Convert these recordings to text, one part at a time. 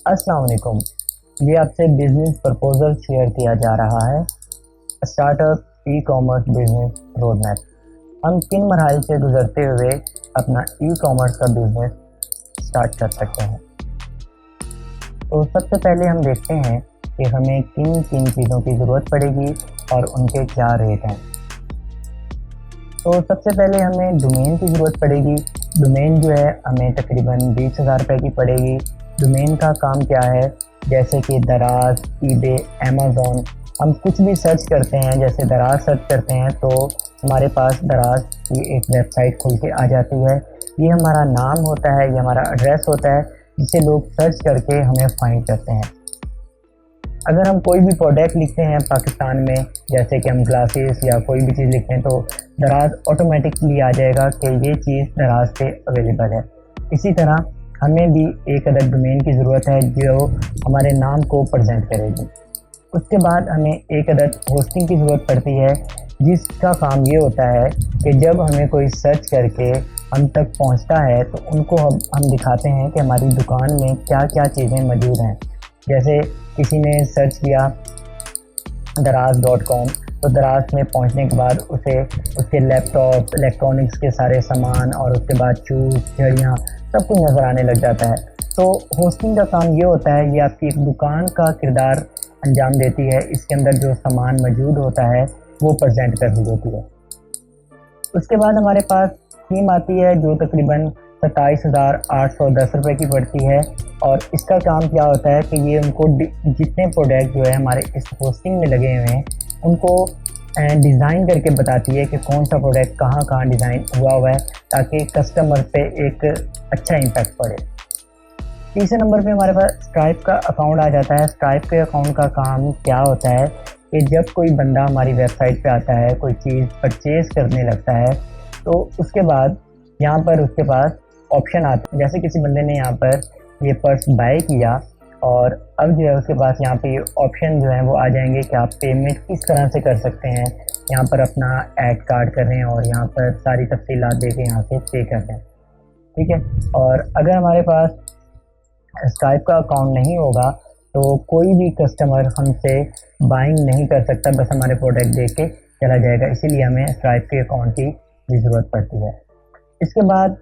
अस्सलाम वालेकुम। ये आपसे बिजनेस प्रपोजल शेयर किया जा रहा है। Startup e commerce business road map. हम किन मरहल से गुजरते हुए अपना ई कॉमर्स का बिजनेस स्टार्ट कर सकते हैं। तो सबसे पहले हम देखते हैं कि हमें किन किन चीज़ों की ज़रूरत पड़ेगी और उनके क्या रेट हैं। तो सबसे पहले हमें डोमेन की ज़रूरत पड़ेगी। डोमेन जो है हमें तकरीबन 20,000 रुपये की पड़ेगी। डोमेन का काम क्या है, जैसे कि दराज, ईबे, अमेज़न। हम कुछ भी सर्च करते हैं, जैसे दराज सर्च करते हैं तो हमारे पास दराज की एक वेबसाइट खुल के आ जाती है। ये हमारा नाम होता है, ये हमारा एड्रेस होता है, जिसे लोग सर्च करके हमें फाइंड करते हैं। अगर हम कोई भी प्रोडक्ट लिखते हैं पाकिस्तान में, जैसे कि हम ग्लासेस या कोई भी चीज़ लिखते हैं, तो दराज ऑटोमेटिकली आ जाएगा कि ये चीज़ दराज पे अवेलेबल है। इसी तरह हमें भी एक अदद डोमेन की ज़रूरत है जो हमारे नाम को प्रेजेंट करेगी। उसके बाद हमें एक अदद होस्टिंग की ज़रूरत पड़ती है, जिसका काम ये होता है कि जब हमें कोई सर्च करके हम तक पहुंचता है तो उनको हम दिखाते हैं कि हमारी दुकान में क्या क्या चीज़ें मौजूद हैं। जैसे किसी ने सर्च किया दराज.com, तो दराज में पहुंचने के बाद उसे उसके लैपटॉप, इलेक्ट्रॉनिक्स के सारे सामान और उसके बाद शूज़, घड़ियाँ सब कुछ नज़र आने लग जाता है। तो होस्टिंग का काम ये होता है, ये आपकी एक दुकान का किरदार अंजाम देती है। इसके अंदर जो सामान मौजूद होता है वो प्रेजेंट कर दी जाती है। उसके बाद हमारे पास थीम आती है जो तकरीबन 27,810 रुपये की पड़ती है। और इसका काम क्या होता है कि ये उनको जितने प्रोडक्ट जो है हमारे इस होस्टिंग में लगे हुए हैं उनको डिज़ाइन करके बताती है कि कौन सा प्रोडक्ट कहाँ कहाँ डिज़ाइन हुआ है, ताकि कस्टमर पे एक अच्छा इम्पैक्ट पड़े। तीसरे नंबर पे हमारे पास स्ट्राइप का अकाउंट आ जाता है। स्ट्राइप के अकाउंट का काम क्या होता है कि जब कोई बंदा हमारी वेबसाइट पे आता है, कोई चीज़ परचेज़ करने लगता है, तो उसके बाद यहाँ पर उसके पास ऑप्शन आता है। जैसे किसी बंदे ने यहाँ पर ये पर्स बाय किया और अब जो है उसके पास यहाँ पे ये ऑप्शन जो है वो आ जाएंगे कि आप पेमेंट किस तरह से कर सकते हैं। यहाँ पर अपना ऐड कार्ड कर रहे हैं और यहाँ पर सारी तफसीलात दे के यहाँ से पे कर रहे हैं, ठीक है। और अगर हमारे पास स्काइप का अकाउंट नहीं होगा तो कोई भी कस्टमर हमसे बाइंग नहीं कर सकता, बस हमारे प्रोडक्ट देख के चला जाएगा। इसीलिए हमें स्काइप के अकाउंट की भी ज़रूरत पड़ती है। इसके बाद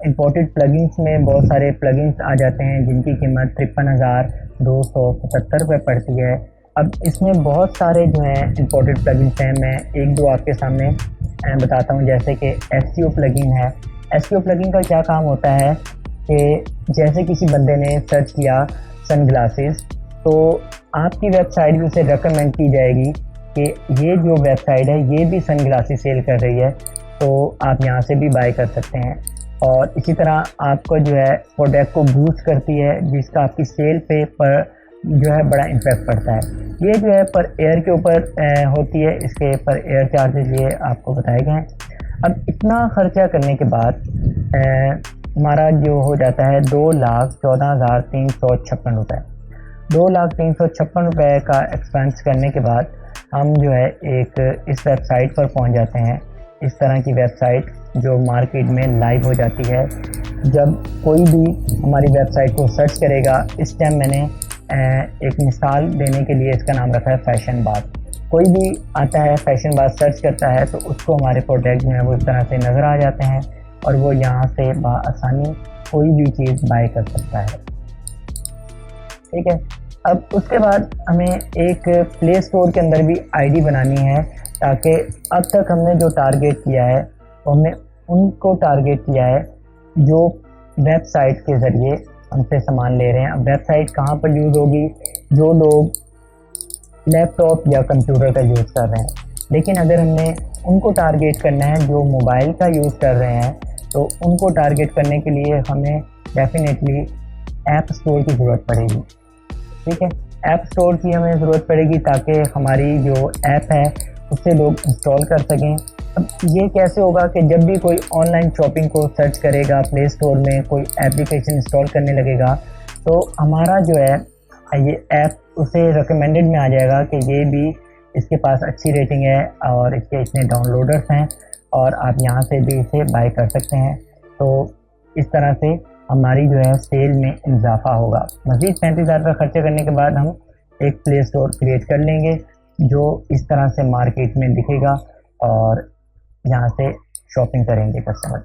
इंपोर्टेड प्लगइन्स में बहुत सारे प्लगइन्स आ जाते हैं जिनकी कीमत 53,277 रुपये पड़ती है। अब इसमें बहुत सारे जो हैं इंपोर्टेड प्लगइन्स हैं, मैं एक दो आपके सामने बताता हूँ। जैसे कि एसईओ प्लगइन है। एसईओ प्लगइन का क्या काम होता है कि जैसे किसी बंदे ने सर्च किया सनग्लासेस, तो आपकी वेबसाइट भी उसे रिकमेंड की जाएगी कि ये जो वेबसाइट है ये भी सनग्लासेस सेल कर रही है, तो आप यहाँ से भी बाय कर सकते हैं। और इसी तरह आपको जो है प्रोडक्ट को बूस्ट करती है, जिसका आपकी सेल पे पर जो है बड़ा इम्पैक्ट पड़ता है। ये जो है पर एयर के ऊपर होती है, इसके पर एयर चार्जेस ये आपको बताए गए हैं। अब इतना खर्चा करने के बाद हमारा जो हो जाता है 2,14,356 रुपये। 2,356 रुपये का एक्सपेंस करने के बाद हम जो है एक इस वेबसाइट पर पहुंच जाते हैं। इस तरह की वेबसाइट जो मार्केट में लाइव हो जाती है। जब कोई भी हमारी वेबसाइट को सर्च करेगा, इस टाइम मैंने एक मिसाल देने के लिए इसका नाम रखा है फैशन बात। कोई भी आता है फैशन बात सर्च करता है तो उसको हमारे प्रोडक्ट जो है वो इस तरह से नज़र आ जाते हैं और वो यहाँ से बआसानी कोई भी चीज़ बाय कर सकता है, ठीक है। अब उसके बाद हमें एक प्ले स्टोर के अंदर भी आईडी बनानी है, ताकि अब तक हमने जो टारगेट किया है तो हमने उनको टारगेट किया है जो वेबसाइट के ज़रिए हमसे सामान ले रहे हैं। अब वेबसाइट कहाँ पर यूज़ होगी, जो लोग लैपटॉप या कंप्यूटर का यूज़ कर रहे हैं। लेकिन अगर हमने उनको टारगेट करना है जो मोबाइल का यूज़ कर रहे हैं, तो उनको टारगेट करने के लिए हमें डेफिनेटली ऐप स्टोर की ज़रूरत पड़ेगी, ठीक है। ऐप स्टोर की हमें ज़रूरत पड़ेगी ताकि हमारी जो ऐप है उससे लोग इंस्टॉल कर सकें। अब ये कैसे होगा कि जब भी कोई ऑनलाइन शॉपिंग को सर्च करेगा, प्ले स्टोर में कोई एप्लीकेशन इंस्टॉल करने लगेगा, तो हमारा जो है ये ऐप उसे रिकमेंडेड में आ जाएगा कि ये भी इसके पास अच्छी रेटिंग है और इसके इतने डाउनलोडर्स हैं और आप यहाँ से भी इसे बाय कर सकते हैं। तो इस तरह से हमारी जो है सेल में इजाफा होगा। मज़ीद 35,000 रुपये खर्चे करने के बाद हम एक प्ले स्टोर क्रिएट कर लेंगे जो इस तरह से मार्केट में दिखेगा और यहाँ से शॉपिंग करेंगे कस्टमर।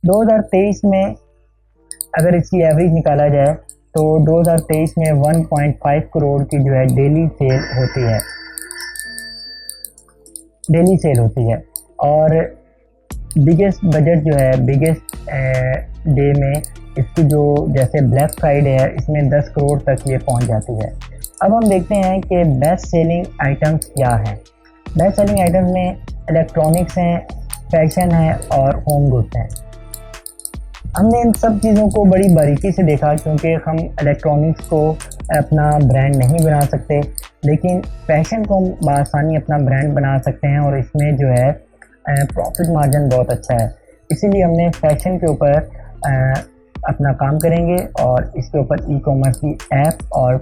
2023 में अगर इसकी एवरेज निकाला जाए तो 2023 में 1.5 करोड़ की जो है डेली सेल होती है और बिगेस्ट बजट जो है बिगेस्ट डे में इसकी जो जैसे ब्लैक फ्राइडे है इसमें 10 करोड़ तक ये पहुंच जाती है। अब हम देखते हैं कि बेस्ट सेलिंग आइटम्स क्या हैं। बेस्ट सेलिंग आइटम्स में इलेक्ट्रॉनिक्स हैं, फैशन है और होम गुड्स हैं। हमने इन सब चीज़ों को बड़ी बारीकी से देखा क्योंकि हम इलेक्ट्रॉनिक्स को अपना ब्रांड नहीं बना सकते, लेकिन फैशन को हम बआसानी अपना ब्रांड बना सकते हैं और इसमें जो है प्रॉफिट मार्जिन बहुत अच्छा है। इसीलिए हमने फैशन के ऊपर अपना काम करेंगे और इसके ऊपर ई कॉमर्स की ऐप और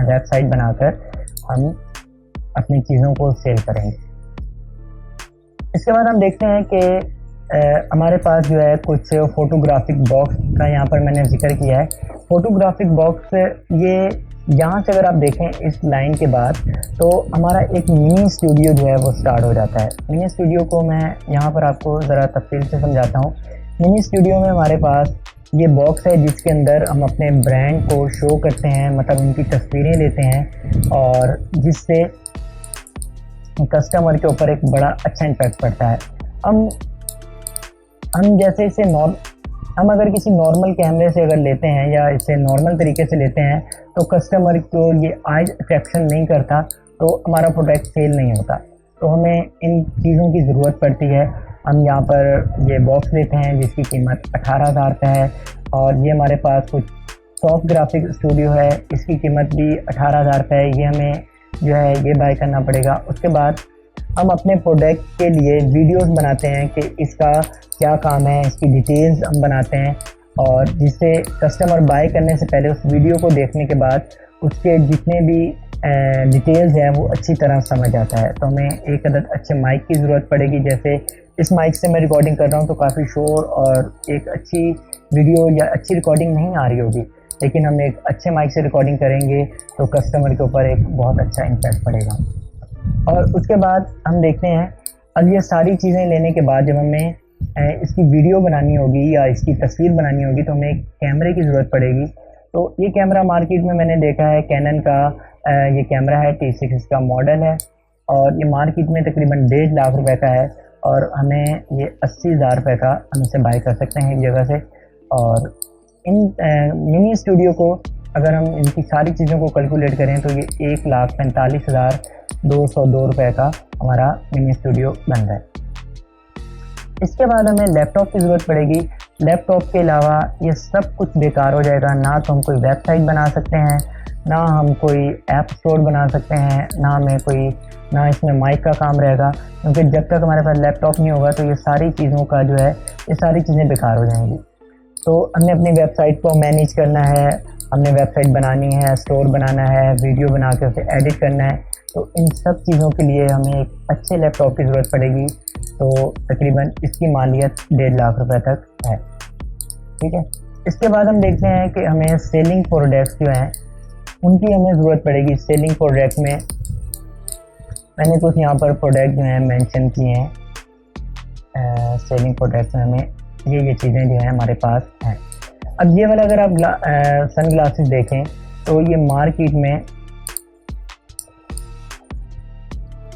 वेबसाइट बनाकर हम अपनी चीज़ों को सेल करेंगे। इसके बाद हम देखते हैं कि हमारे पास जो है कुछ फोटोग्राफिक बॉक्स का यहाँ पर मैंने जिक्र किया है। फोटोग्राफिक बॉक्स ये यहाँ से अगर आप देखें इस लाइन के बाद तो हमारा एक मिनी स्टूडियो जो है वो स्टार्ट हो जाता है। मिनी स्टूडियो को मैं यहाँ पर आपको ज़रा तफसील से समझाता हूँ। मिनी स्टूडियो में हमारे पास ये बॉक्स है जिसके अंदर हम अपने ब्रांड को शो करते हैं, मतलब उनकी तस्वीरें लेते हैं और जिससे कस्टमर के ऊपर एक बड़ा अच्छा इम्पैक्ट पड़ता है। हम जैसे इसे हम अगर किसी नॉर्मल कैमरे से अगर लेते हैं या इसे नॉर्मल तरीके से लेते हैं तो कस्टमर को ये आइज अट्रैक्शन नहीं करता तो हमारा प्रोडक्ट सेल नहीं होता। तो हमें इन चीज़ों की ज़रूरत पड़ती है। हम यहाँ पर ये बॉक्स लेते हैं जिसकी कीमत 18,000 रुपये है और ये हमारे पास कुछ सॉफ्ट ग्राफिक स्टूडियो है, इसकी कीमत भी 18,000 रुपये है। ये हमें जो है ये बाय करना पड़ेगा। उसके बाद हम अपने प्रोडक्ट के लिए वीडियोस बनाते हैं कि इसका क्या काम है, इसकी डिटेल्स हम बनाते हैं और जिससे कस्टमर बाय करने से पहले उस वीडियो को देखने के बाद उसके जितने भी डिटेल्स हैं वो अच्छी तरह समझ आता है। तो हमें एक अदद अच्छे माइक की ज़रूरत पड़ेगी। जैसे इस माइक से मैं रिकॉर्डिंग कर रहा हूँ तो काफ़ी शोर और एक अच्छी वीडियो या अच्छी रिकॉर्डिंग नहीं आ रही होगी, लेकिन हम एक अच्छे माइक से रिकॉर्डिंग करेंगे तो कस्टमर के ऊपर एक बहुत अच्छा इम्पैक्ट पड़ेगा। और उसके बाद हम देखते हैं अब ये सारी चीज़ें लेने के बाद जब हमें इसकी वीडियो बनानी होगी या इसकी तस्वीर बनानी होगी तो हमें एक कैमरे की ज़रूरत पड़ेगी। तो ये कैमरा मार्केट में मैंने देखा है कैनन का ये कैमरा है, T6 इसका मॉडल है और ये मार्केट में तकरीबन 1.5 लाख रुपए का है और हमें ये 80,000 रुपये का हम इसे बाय कर सकते हैं एक जगह से। और इन मिनी स्टूडियो को अगर हम इनकी सारी चीज़ों को कैलकुलेट करें तो ये 1,45,202 रुपये का हमारा मिनी स्टूडियो बन रहा है। इसके बाद हमें लैपटॉप की ज़रूरत पड़ेगी। लैपटॉप के अलावा ये सब कुछ बेकार हो जाएगा। ना तो हम कोई वेबसाइट बना सकते हैं, ना हम कोई ऐप स्टोर बना सकते हैं, ना इसमें माइक का काम रहेगा, क्योंकि जब तक हमारे पास लैपटॉप नहीं होगा तो ये सारी चीज़ों का जो है ये सारी चीज़ें बेकार हो जाएंगी। तो हमने अपनी वेबसाइट को मैनेज करना है, हमने वेबसाइट बनानी है, स्टोर बनाना है, वीडियो बना के उसे एडिट करना है। तो इन सब चीज़ों के लिए हमें एक अच्छे लैपटॉप की ज़रूरत पड़ेगी। तो तकरीबन इसकी मालियत 1.5 लाख रुपए तक है। ठीक है। इसके बाद हम देखते हैं कि हमें सेलिंग प्रोडक्ट्स जो हैं उनकी हमें ज़रूरत पड़ेगी। सेलिंग प्रोडक्ट में मैंने कुछ यहाँ पर प्रोडक्ट जो हैं मेंशन किए हैं। सेलिंग प्रोडक्ट्स में हमें ये चीज़ें जो हैं हमारे पास हैं। अब ये वाला अगर आप सन ग्लासेस देखें तो ये मार्केट में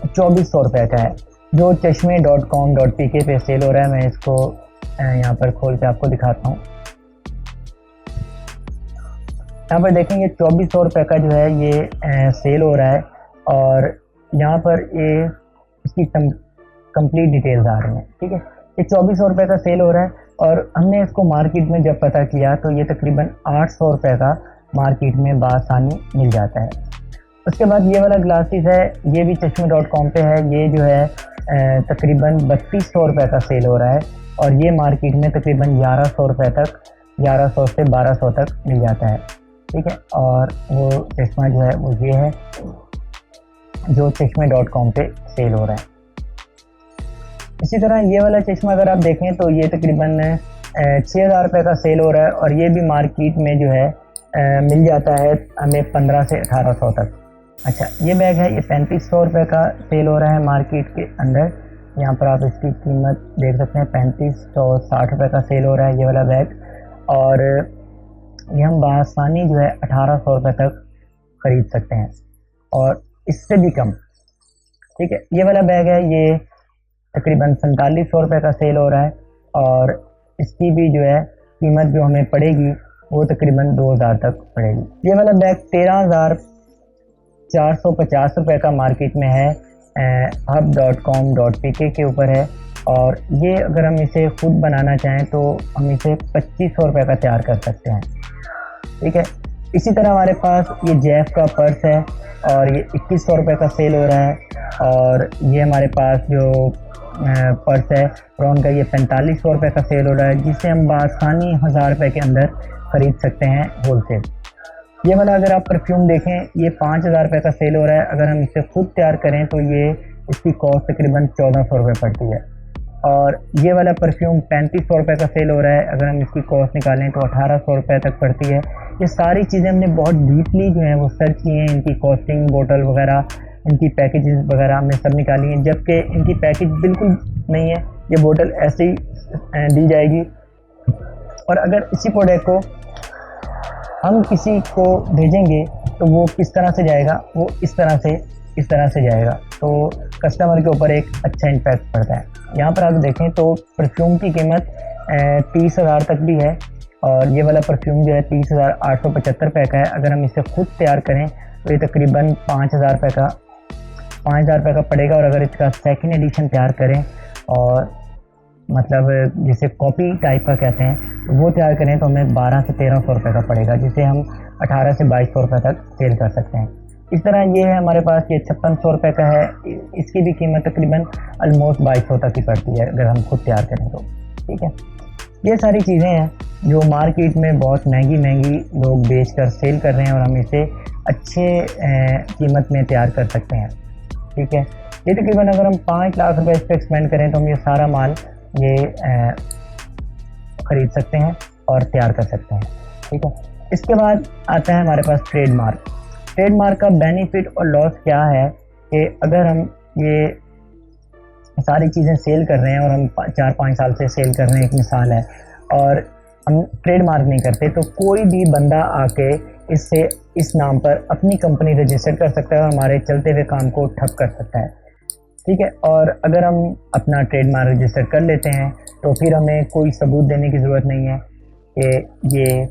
2400 रुपये का है जो chashme.com.pk पे सेल हो रहा है। मैं इसको यहाँ पर खोल के आपको दिखाता हूँ। यहाँ पर देखेंगे 2400 रुपये का जो है ये सेल हो रहा है और यहाँ पर ये इसकी कंप्लीट डिटेल्स आ रही हैं। ठीक है, ये 2400 रुपये का सेल हो रहा है और हमने इसको मार्केट में जब पता किया तो ये तकरीबन 800 रुपये का मार्केट में बासानी मिल जाता है। उसके बाद ये वाला ग्लासेस है, ये भी chashme.com पे है। ये जो है तकरीबन 3200 रुपये का सेल हो रहा है और ये मार्केट में तकरीबन 1100 रुपये तक, 1100 से 1200 तक मिल जाता है। ठीक है, और वो चश्मा जो है वो ये है जो chashme.com पे सेल हो रहा है। इसी तरह ये वाला चश्मा अगर आप देखें तो ये तकरीबन ₹6000 का सेल हो रहा है, और ये भी मार्केट में जो है मिल जाता है हमें 1500 से 1800 तक। अच्छा, ये बैग है, ये ₹3500 का सेल हो रहा है मार्केट के अंदर। यहाँ पर आप इसकी कीमत देख सकते हैं, ₹3560 का सेल हो रहा है ये वाला बैग, और ये हम बआसानी जो है ₹1800 तक खरीद सकते हैं, और इससे भी कम। ठीक है, ये वाला बैग है, ये तकरीबन ₹4700 का सेल हो रहा है, और इसकी भी जो है कीमत जो हमें पड़ेगी वो तकरीबन 2000 तक पड़ेगी। ये वाला बैग ₹13,450 का मार्केट में है, hub.com.pk के ऊपर है, और ये अगर हम इसे खुद बनाना चाहें तो हम इसे ₹2500 का तैयार कर सकते हैं। ठीक है, इसी तरह हमारे पास ये जैफ का पर्स है, और ये ₹2100 का सेल हो रहा है, और ये हमारे पास जो पर्स है प्रॉन का, ये ₹4500 का सेल हो रहा है, जिसे हम बआसानी ₹1000 के अंदर खरीद सकते हैं होलसेल। ये वाला अगर आप परफ्यूम देखें, ये ₹5000 का सेल हो रहा है। अगर हम इसे खुद तैयार करें तो ये इसकी कॉस्ट तकरीबन ₹1400 पड़ती है, और ये वाला परफ्यूम ₹3500 का सेल हो रहा है। अगर हम इसकी कॉस्ट निकालें तो ₹1800 तक पड़ती है। ये सारी चीज़ें हमने बहुत डीपली जो है वो सर्च की हैं, इनकी कॉस्टिंग, बोतल वगैरह, इनकी पैकेजेस वगैरह हमने सब निकाली हैं, जबकि इनकी पैकेज बिल्कुल नहीं है, ये बोतल ऐसे ही दी जाएगी। और अगर इसी प्रोडक्ट को हम किसी को भेजेंगे तो वो किस तरह से जाएगा, वो इस तरह से जाएगा, तो कस्टमर के ऊपर एक अच्छा इम्पैक्ट पड़ता है। यहाँ पर आप देखें तो परफ्यूम की कीमत 30,000 तक भी है, और ये वाला परफ्यूम जो है 30,875 का है। अगर हम इसे खुद तैयार करें तो ये तकरीबन 5,000 का पड़ेगा, और अगर इसका सेकंड एडिशन तैयार करें, और मतलब जिसे कॉपी टाइप का कहते हैं, तो वो तैयार करें तो हमें 1200 से 1300 का पड़ेगा, जिसे हम 1800 से 2200 तक सेल कर सकते हैं। इस तरह ये है हमारे पास, ये 5600 का है, इसकी भी कीमत तकरीबन ऑलमोस्ट 2200 तक ही पड़ती है अगर हम खुद तैयार करें तो। ठीक है, ये सारी चीज़ें हैं जो मार्केट में बहुत महंगी लोग बेचकर सेल कर रहे हैं, और हम इसे अच्छे कीमत में तैयार कर सकते हैं। ठीक है, ये तकरीबन अगर हम 5 लाख रुपए इस पर एक्सपेंड करें तो हम ये सारा माल ये ख़रीद सकते हैं और तैयार कर सकते हैं। ठीक है, इसके बाद आता है हमारे पास ट्रेडमार्क। ट्रेडमार्क का बेनिफिट और लॉस क्या है कि अगर हम ये सारी चीज़ें सेल कर रहे हैं, और हम 4-5 साल से सेल कर रहे हैं, एक मिसाल है, और हम ट्रेडमार्क नहीं करते, तो कोई भी बंदा आके इससे इस नाम पर अपनी कंपनी रजिस्टर कर सकता है और हमारे चलते हुए काम को ठप कर सकता है। ठीक है, और अगर हम अपना ट्रेडमार्क रजिस्टर कर लेते हैं तो फिर हमें कोई सबूत देने की ज़रूरत नहीं है कि ये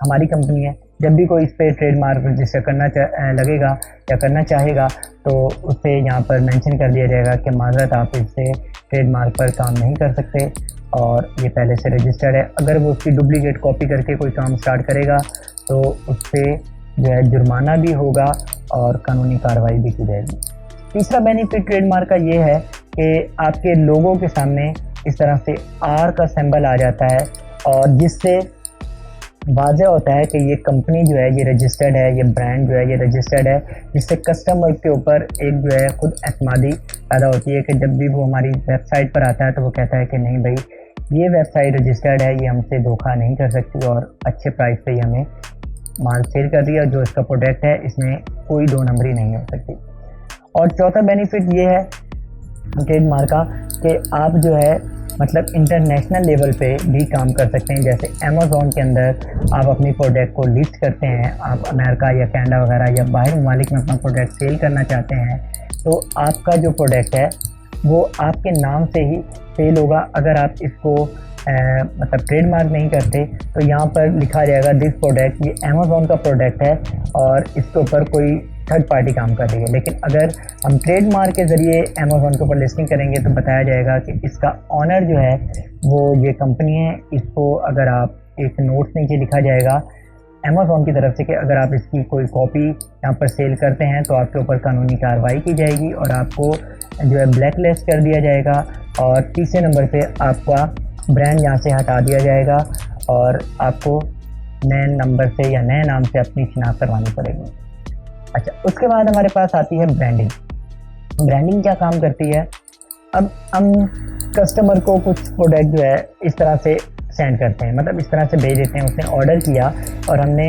हमारी कंपनी है। जब भी कोई इस पर ट्रेडमार्क रजिस्टर करना लगेगा या करना चाहेगा तो उसे यहाँ पर मेंशन कर दिया जाएगा कि माज़रत आप इससे ट्रेडमार्क पर काम नहीं कर सकते, और ये पहले से रजिस्टर्ड है। अगर वो उसकी डुप्लीकेट कॉपी करके कोई काम स्टार्ट करेगा तो उस पर जो है जुर्माना भी होगा और कानूनी कार्रवाई भी की जाएगी। तीसरा बेनिफिट ट्रेडमार्क का ये है कि आपके लोगों के सामने इस तरह से आर का सिंबल आ जाता है, और जिससे वाज़ेह होता है कि ये कंपनी जो है ये रजिस्टर्ड है, ये ब्रांड जो है ये रजिस्टर्ड है, जिससे कस्टमर के ऊपर एक जो है खुद एतमादी पैदा होती है कि जब भी वो हमारी वेबसाइट पर आता है तो वो कहता है कि नहीं भाई, ये वेबसाइट रजिस्टर्ड है, ये हमसे धोखा नहीं कर सकती, और अच्छे प्राइस पे ही हमें माल सेल कर दिया। जो इसका प्रोडक्ट है इसमें कोई दो नंबरी नहीं हो सकती। और चौथा बेनिफिट ये है ट्रेडमार्क का कि आप जो है मतलब इंटरनेशनल लेवल पे भी काम कर सकते हैं। जैसे अमेज़ॉन के अंदर आप अपनी प्रोडक्ट को लिस्ट करते हैं, आप अमेरिका या कनाडा वगैरह या बाहर ममालिक में अपना प्रोडक्ट सेल करना चाहते हैं, तो आपका जो प्रोडक्ट है वो आपके नाम से ही सेल होगा। अगर आप इसको मतलब ट्रेडमार्क नहीं करते तो यहाँ पर लिखा जाएगा दिस प्रोडक्ट, ये अमेज़ॉन का प्रोडक्ट है और इसके ऊपर कोई थर्ड पार्टी काम कर रही है। लेकिन अगर हम ट्रेडमार्क के ज़रिए अमेज़ॉन के ऊपर लिस्टिंग करेंगे तो बताया जाएगा कि इसका ऑनर जो है वो ये कंपनी है। इसको अगर आप एक नोट नीचे लिखा जाएगा अमेज़ॉन की तरफ से कि अगर आप इसकी कोई कॉपी यहाँ पर सेल करते हैं तो आपके ऊपर कानूनी कार्रवाई की जाएगी और आपको जो है ब्लैक लिस्ट कर दिया जाएगा। और तीसरे नंबर पे आपका ब्रांड यहाँ से हटा दिया जाएगा और आपको नए नंबर से या नए नाम से अपनी शिनाख्त करवानी पड़ेगी। अच्छा, उसके बाद हमारे पास आती है ब्रांडिंग। ब्रांडिंग क्या काम करती है? अब हम कस्टमर को कुछ प्रोडक्ट जो है इस तरह से सेंड करते हैं, मतलब इस तरह से भेज देते हैं। उसने ऑर्डर किया और हमने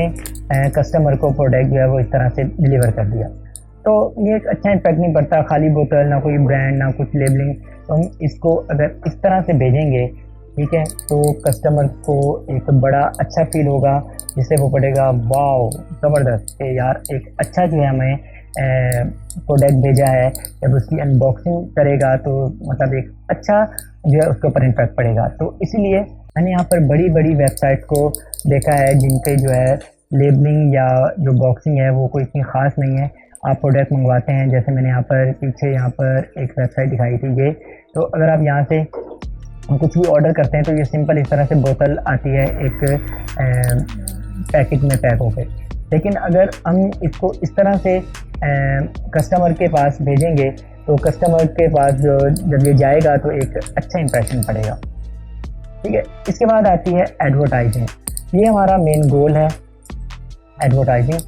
कस्टमर को प्रोडक्ट जो है वो इस तरह से डिलीवर कर दिया। तो ये एक अच्छा इम्पैक्ट नहीं पड़ता, खाली बोतल, ना कोई ब्रांड, ना कुछ लेबलिंग। तो हम इसको अगर इस तरह से भेजेंगे, ठीक है, तो कस्टमर को एक बड़ा अच्छा फील होगा, जिससे वो पड़ेगा वाओ ज़बरदस्त कि यार एक अच्छा जो है हमें प्रोडक्ट भेजा है। जब उसकी अनबॉक्सिंग करेगा तो मतलब एक अच्छा जो है उसके ऊपर इम्पैक्ट पड़ेगा। तो इसीलिए मैंने यहाँ पर बड़ी बड़ी वेबसाइट को देखा है जिनके जो है लेबलिंग या जो बॉक्सिंग है वो कोई इतनी ख़ास नहीं है। आप प्रोडक्ट मंगवाते हैं, जैसे मैंने यहाँ पर पीछे यहाँ पर एक वेबसाइट दिखाई थी ये, तो अगर आप यहाँ से कुछ भी ऑर्डर करते हैं तो ये सिंपल इस तरह से बोतल आती है एक पैकेट में पैक होकर। लेकिन अगर हम इसको इस तरह से कस्टमर के पास भेजेंगे तो कस्टमर के पास जो जब ये जाएगा तो एक अच्छा इंप्रेशन पड़ेगा, ठीक है। इसके बाद आती है एडवर्टाइजिंग। ये हमारा मेन गोल है एडवर्टाइजिंग,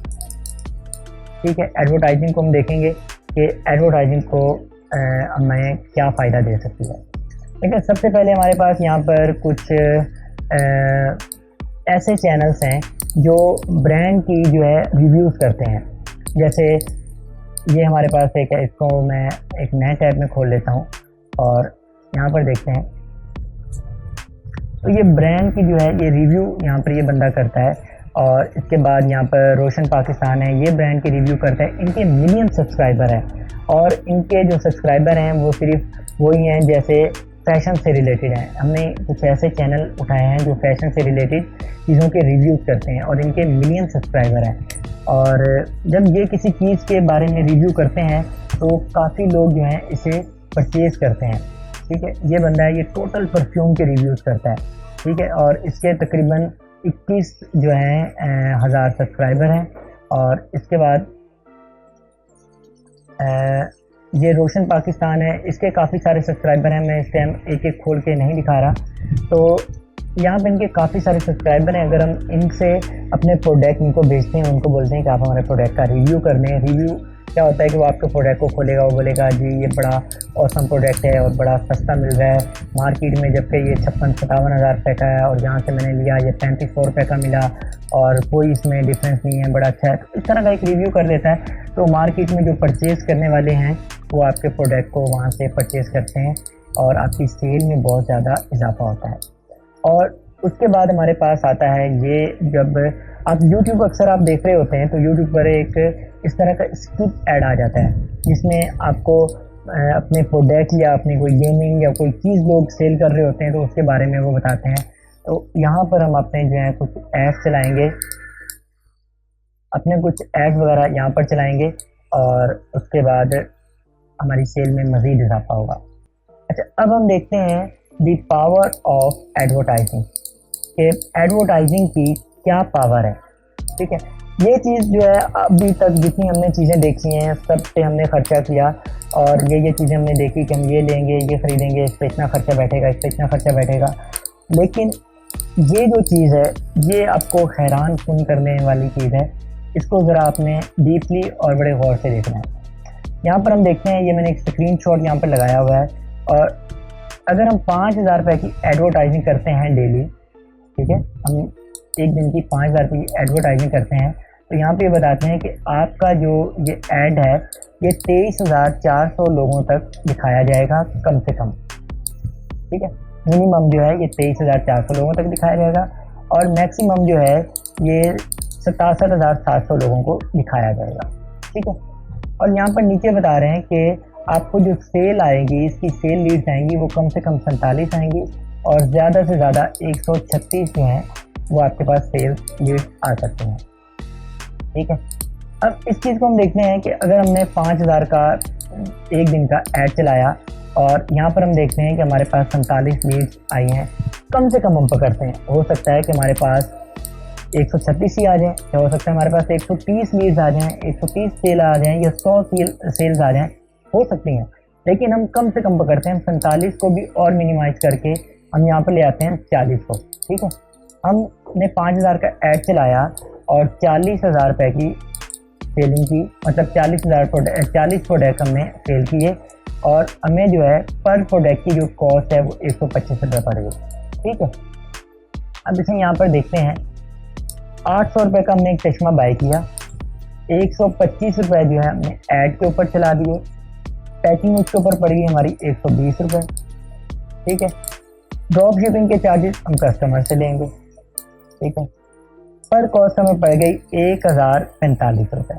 ठीक है। एडवर्टाइजिंग को हम देखेंगे कि एडवर्टाइजिंग को हमें क्या फ़ायदा दे सकती है, ठीक है। सबसे पहले हमारे पास यहाँ पर कुछ ऐसे चैनल्स हैं जो ब्रांड की जो है रिव्यूज़ करते हैं। जैसे ये हमारे पास एक है, इसको मैं एक नए टैब में खोल लेता हूँ और यहाँ पर देखते हैं। तो ये ब्रांड की जो है ये रिव्यू यहाँ पर ये बंदा करता है। और इसके बाद यहाँ पर रोशन पाकिस्तान है, ये ब्रांड की रिव्यू करता है। इनके मिलियन सब्सक्राइबर हैं और इनके जो सब्सक्राइबर हैं वो सिर्फ वही हैं जैसे फैशन से रिलेटेड हैं। हमने कुछ ऐसे चैनल उठाए हैं जो फैशन से रिलेटेड चीज़ों के रिव्यूज़ करते हैं और इनके मिलियन सब्सक्राइबर हैं। और जब ये किसी चीज़ के बारे में रिव्यू करते हैं तो काफ़ी लोग जो हैं इसे परचेज़ करते हैं, ठीक है। ये बंदा है, ये टोटल परफ्यूम के रिव्यूज़ करता है, ठीक है। और इसके तकरीबन 21 जो हैं हज़ार सब्सक्राइबर हैं। और इसके बाद ये रोशन पाकिस्तान है, इसके काफ़ी सारे सब्सक्राइबर हैं। मैं इस टाइम एक एक खोल के नहीं दिखा रहा। तो यहाँ पे इनके काफ़ी सारे सब्सक्राइबर हैं। अगर हम इनसे अपने प्रोडक्ट इनको भेजते हैं, उनको बोलते हैं कि आप हमारे प्रोडक्ट का रिव्यू कर दें। रिव्यू क्या होता है कि वो आपके प्रोडक्ट को खोलेगा, वो बोलेगा जी ये बड़ा औसम प्रोडक्ट है और बड़ा सस्ता मिल रहा है मार्केट में, जबकि ये 56-57 हज़ार रुपये का है और जहाँ से मैंने लिया ये 3500 रुपये का मिला और कोई इसमें डिफरेंस नहीं है, बड़ा अच्छा है। तो इस तरह का एक रिव्यू कर देता है। तो मार्केट में जो परचेज़ करने वाले हैं वो आपके प्रोडक्ट को वहाँ से परचेज़ करते हैं और आपकी सेल में बहुत ज़्यादा इजाफा होता है। और उसके बाद हमारे पास आता है ये, जब आप YouTube अक्सर आप देख रहे होते हैं तो YouTube पर एक इस तरह का स्किप ऐड आ जाता है जिसमें आपको अपने प्रोडक्ट या अपनी कोई गेमिंग या कोई चीज़ लोग सेल कर रहे होते हैं तो उसके बारे में वो बताते हैं। तो यहाँ पर हम अपने जो है कुछ एड्स चलाएँगे, अपने कुछ एड्स वगैरह यहाँ पर चलाएँगे और उसके बाद हमारी सेल में मज़ीद इजाफा होगा। अच्छा, अब हम देखते हैं दी पावर ऑफ एडवर्टाइजिंग, कि एडवर्टाइजिंग की क्या पावर है, ठीक है। ये चीज़ जो है अभी तक जितनी हमने चीज़ें देखी हैं सब पे हमने खर्चा किया और ये चीज़ें हमने देखी कि हम ये लेंगे, ये ख़रीदेंगे, इस पर इतना खर्चा बैठेगा, इस पर इतना खर्चा बैठेगा। लेकिन ये जो चीज़ है ये आपको हैरान कुन करने वाली चीज़ है। इसको ज़रा आपने डीपली और बड़े गौर से देखना है। यहाँ पर हम देखते हैं, ये मैंने एक स्क्रीनशॉट यहाँ पर लगाया हुआ है। और अगर हम 5000 रुपये की एडवर्टाइजिंग करते हैं डेली, ठीक है, हम एक दिन की 5000 रुपये की एडवर्टाइजिंग करते हैं तो यहाँ पे बताते हैं कि आपका जो ये ऐड है ये 23,400 लोगों तक दिखाया जाएगा कम से कम, ठीक है। मिनिमम जो है ये 23,400 लोगों तक दिखाया जाएगा और मैक्सिमम जो है ये 67,700 लोगों को दिखाया जाएगा, ठीक है। और यहाँ पर नीचे बता रहे हैं कि आपको जो सेल आएगी, इसकी सेल लीड्स आएंगी वो कम से कम 47 आएंगी और ज़्यादा से ज़्यादा 136 जो हैं वो आपके पास सेल लीड्स आ सकते हैं, ठीक है। अब इस चीज़ को हम देखते हैं कि अगर हमने 5000 का एक दिन का ऐड चलाया और यहाँ पर हम देखते हैं कि हमारे पास 47 लीड्स आई हैं, कम से कम हम पकड़ते हैं। हो सकता है कि हमारे पास 136 ही आ जाएँ, या हो सकता है हमारे पास 130 लीड्स आ जाएँ, 130 सेल आ जाएँ या 100 सेल्स आ जाएँ, हो सकती हैं। लेकिन हम कम से कम पकड़ते हैं, 47 को भी और मिनिमाइज़ करके हम यहाँ पर ले आते हैं 40 को, ठीक है। हमने 5000 का ऐड चलाया और 40,000 रुपये की सेलिंग की, मतलब 40 प्रोडक्ट हमने सेल किए और हमें जो है पर प्रोडक्ट की जो कॉस्ट है वो 125 रुपये पड़ गई। ठीक है, अब इसे यहाँ पर देखते हैं। 800 रुपये का हमने एक चश्मा बाय किया, 125 रुपये जो है हमने ऐड के ऊपर चला दिए, पैकिंग उसके ऊपर पड़ गई हमारी 120 रुपये। ठीक है, ड्रॉप शिपिंग के चार्जेस हम कस्टमर से लेंगे। ठीक है, पर कॉस्ट हमें पड़ गई 1045 रुपये।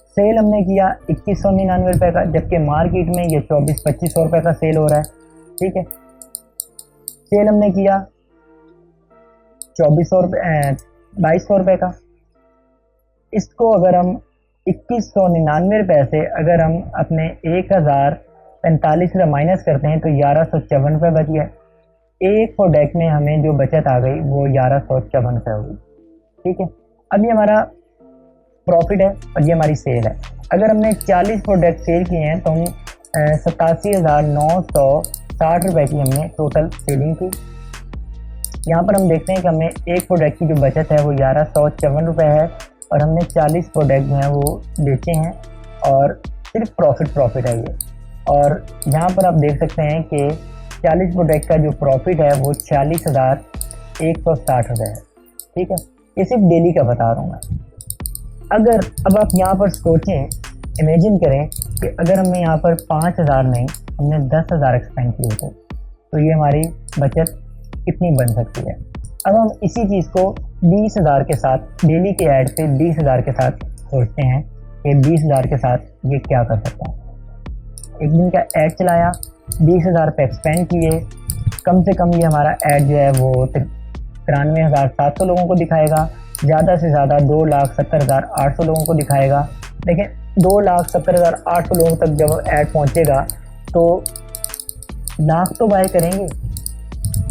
सेल हमने किया 2199 रुपये का, जबकि मार्केट में ये 2400-2500 रुपये का सेल हो रहा है। ठीक है, सेल हमने किया 2200 रुपये का। इसको अगर हम 2199 रुपये से अगर हम अपने 1045 रुपये माइनस करते हैं तो 1154 रुपये बच गया। एक प्रोडक्ट में हमें जो बचत आ गई वो 1154 रुपये होगी। ठीक है, अब ये हमारा प्रॉफिट है और ये हमारी सेल है। अगर हमने 40 प्रोडक्ट सेल किए हैं तो हम 87,960 रुपये की हमने टोटल सेलिंग की। यहाँ पर हम देखते हैं कि हमें एक प्रोडक्ट की जो बचत है वो 1154 रुपये है और हमने 40 प्रोडक्ट जो हैं वो बेचे हैं और सिर्फ प्रॉफिट है ये। और यहाँ पर आप देख सकते हैं कि 40 प्रोडक्ट का जो प्रॉफिट है वो 46,160 रुपये है। ठीक है, ये सिर्फ डेली का बता रहा हूँ मैं। अगर अब आप यहाँ पर सोचें, इमेजिन करें कि अगर हमने यहाँ पर 5,000 नहीं, हमने 10,000 एक्सपेंड किए थे तो ये हमारी बचत कितनी बन सकती है। अब हम इसी चीज़ को 20,000 के साथ, डेली के ऐड पे 20,000 के साथ सोचते हैं कि 20,000 के साथ ये क्या कर सकता है। एक दिन का ऐड चलाया, 20,000 पे एक्सपेंड किए, कम से कम ये हमारा ऐड जो है वो 93,700 लोगों को दिखाएगा, ज़्यादा से ज़्यादा 2,70,800 लोगों को दिखाएगा। लेकिन 2,70,800 लोगों तक जब ऐड पहुंचेगा तो लाख तो बाय करेंगे,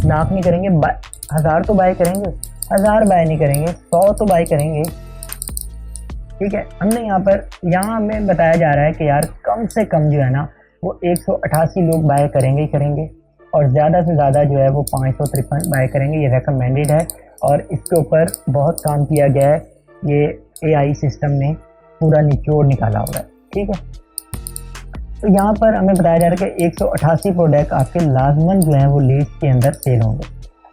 लाख नहीं करेंगे, 1,000 तो बाय करेंगे, 1,000 बाय नहीं करेंगे, 100 तो बाय करेंगे। ठीक है, हमने यहाँ हमें बताया जा रहा है कि यार कम से कम जो है ना वो 188 लोग बाय करेंगे ही करेंगे और ज़्यादा से ज़्यादा जो है वो 553 बाय करेंगे। ये रेकमेंडेड है और इसके ऊपर बहुत काम किया गया है, ये AI सिस्टम ने पूरा निचोड़ निकाला हुआ है। ठीक है, तो यहाँ पर हमें बताया जा रहा है कि 188 प्रोडक्ट आपके लाजमन जो है वो लिस्ट के अंदर सेल होंगे।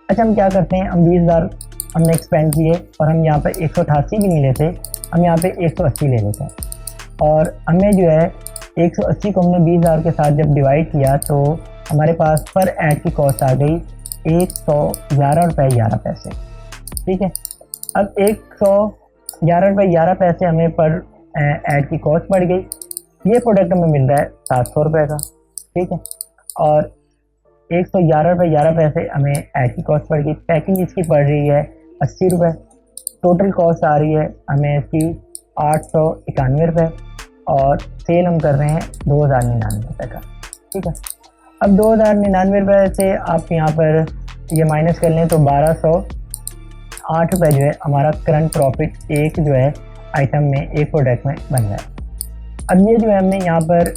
अच्छा, हम क्या करते हैं, हम 20,000 हमने एक्सपेंड किए और हम यहाँ पर 188 भी नहीं लेते, हम यहाँ पे 180 ले लेते हैं और हमें जो है 180 को हमने 20,000 के साथ जब डिवाइड किया तो हमारे पास पर ऐड की कॉस्ट आ गई 111 रुपये 11 पैसे। ठीक है, अब 111 रुपये 11 पैसे हमें पर ऐड की कॉस्ट पड़ गई। ये प्रोडक्ट हमें मिल रहा है 700 रुपये का। ठीक है, और 111 रुपये 11 पैसे हमें ऐड की कॉस्ट पड़ गई। पैकिंग इसकी पड़ रही है 80 रुपये, टोटल कॉस्ट आ रही है हमें इसकी 891 रुपये और सेल हम कर रहे हैं 2,099 रुपये का। ठीक है, अब 2,099 रुपये से आप यहाँ पर ये माइनस कर लें तो 1,208 रुपये जो है हमारा करंट प्रॉफिट एक जो है आइटम में, एक प्रोडक्ट में बन रहा है। अब ये जो है हमने यहाँ पर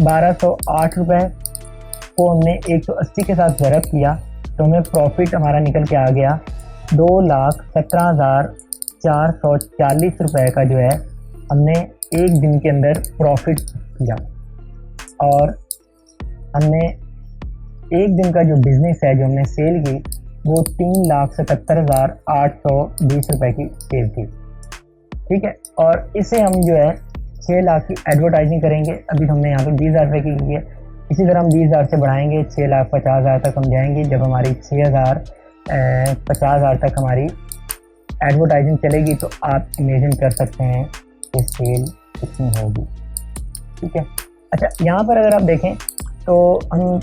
1,208 रुपये को हमने 180 के साथ ज़रब किया तो हमें प्रॉफिट हमारा निकल के आ गया 2,17,440 रुपये का जो है हमने एक दिन के अंदर प्रॉफिट किया। और हमने एक दिन का जो बिज़नेस है जो हमने सेल की वो 3,77,820 रुपये की सेल थी। ठीक है, और इसे हम जो है 6 लाख की एडवर्टाइजिंग करेंगे। अभी हमने यहाँ पे 20,000 रुपये की है, इसी तरह हम 20,000 से बढ़ाएंगे 6,50,000 तक हम जाएंगे। जब हमारी 6,50,000 तक हमारी एडवर्टाइजिंग चलेगी तो आप इमेजिन कर सकते हैं कि सेल कितनी होगी। ठीक है, अच्छा यहाँ पर अगर आप देखें तो हम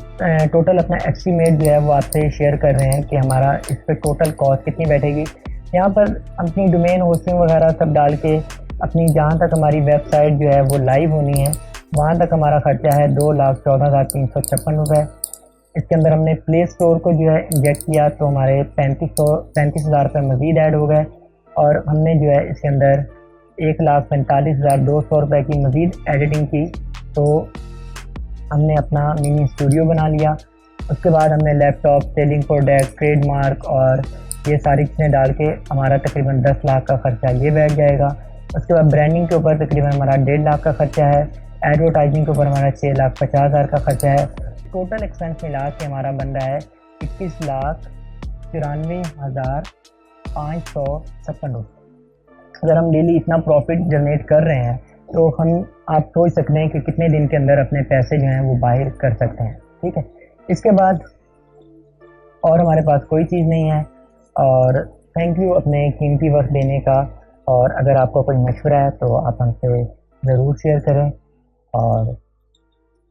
टोटल अपना एस्टीमेट जो है वो आपसे शेयर कर रहे हैं कि हमारा इस पर टोटल कॉस्ट कितनी बैठेगी। यहाँ पर अपनी डोमेन होस्टिंग वगैरह सब डाल के अपनी जहाँ तक हमारी वेबसाइट जो है वो लाइव होनी है वहाँ तक हमारा खर्चा है 2,14,356 रुपये। इसके अंदर हमने प्ले स्टोर को जो है इंजेक्ट किया तो हमारे 35,000 रुपये मज़ीद ऐड हो गए और हमने जो है इसके अंदर 1,45,200 रुपये की मज़ीद एडिटिंग की तो हमने अपना मिनी स्टूडियो बना लिया। उसके बाद हमने लैपटॉप, सेलिंग प्रोडक्ट, ट्रेडमार्क और ये सारी चीज़ें डाल के हमारा तकरीबन 10 लाख का ख़र्चा ये बैठ जाएगा। उसके बाद ब्रांडिंग के ऊपर तकरीबन हमारा 1.5 लाख का ख़र्चा है। एडवर्टाइजिंग के ऊपर हमारा 6,50,000 का खर्चा है। टोटल एक्सपेंस मिला के हमारा बन रहा है 21,94,556 रुपये। अगर हम डेली इतना प्रॉफिट जनरेट कर रहे हैं तो आप सोच सकते हैं कि कितने दिन के अंदर अपने पैसे जो हैं वो बाहर कर सकते हैं। ठीक है, इसके बाद और हमारे पास कोई चीज़ नहीं है। और थैंक यू अपने कीमती वक्त देने का। और अगर आपको कोई मशवरा है तो आप हमसे ज़रूर शेयर करें। और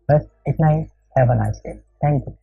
बस इतना ही। Have a nice day. Thank you.